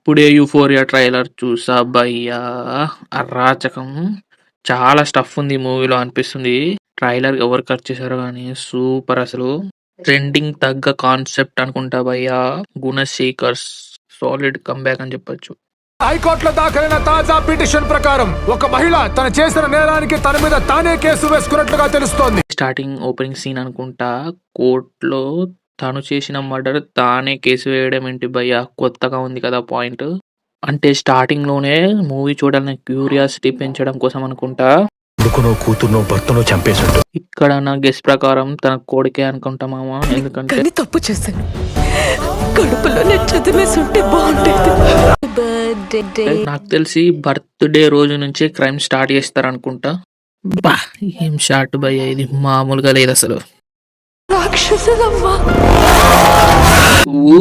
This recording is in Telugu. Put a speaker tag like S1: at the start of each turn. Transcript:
S1: ఇప్పుడే 'యూఫోరియా' ట్రైలర్ చూసా భయ్యా! అరాచకం. చాలా స్టఫ్ ఉంది ఈ మూవీలో అనిపిస్తుంది. ట్రైలర్ ఎవరు కట్ చేశారో గానీ సూపర్ అసలు. ట్రెండింగ్ తగ్గ కాన్సెప్ట్ అనుకుంటా భయ్యా. 'గుణశేఖర్' సాలిడ్ కమ్‌బ్యాక్ అని చెప్పొచ్చు.
S2: హైకోర్టులో దాఖలైన తాజా పిటిషన్ ప్రకారం ఒక మహిళ తన చేసిన నేరానికి తన మీద తానే కేసు వేసుకున్నట్లుగా తెలుస్తోంది.
S1: స్టార్టింగ్ ఓపెనింగ్ సీన్ అనుకుంటా కోర్ట్‌లో తను చేసిన మర్డర్ తానే కేసు వేయడం ఏంటి భయ్యా! కొత్తగా ఉంది కదా పాయింట్. అంటే స్టార్టింగ్‌లోనే మూవీ చూడాలనే క్యూరియాసిటీ పెంచడం కోసం అనుకుంటా.
S2: కొడుకునో కూతుర్నో భర్తనో చంపేశాడు.
S1: ఇక్కడ నా గెస్ ప్రకారం తన కొడుకే అనుకుంటా మామ. ఎందుకంటే
S3: కానీ తప్పు చేశాను. కడుపులోనే చదివేసుంటే బాగుండేది.
S1: నాకు తెలిసి బర్త్‌డే రోజు నుంచే క్రైమ్ స్టార్ట్ చేస్తారనుకుంటా. అబ్బా! ఏం షాట్ భయ్యా ఇది మామూలుగా లేదసలు.
S3: రాక్షసులమ్మా.
S1: ఊ